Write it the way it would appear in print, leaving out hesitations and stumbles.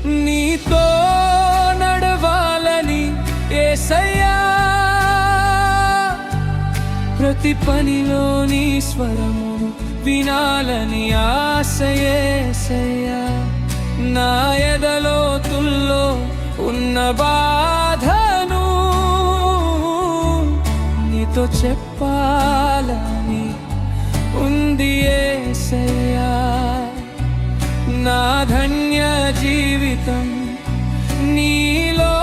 నీతో నడవాలని యేసయ్యా, ప్రతి పనిలోని స్వరమును వినాలని ఆశ యేసయ్యా. నా ఎదలోతుల్లో ఉన్న బాధను నీతో చెప్పాలని ఉంది యేసయ్యా. నా ధన్య జీవితం నీలో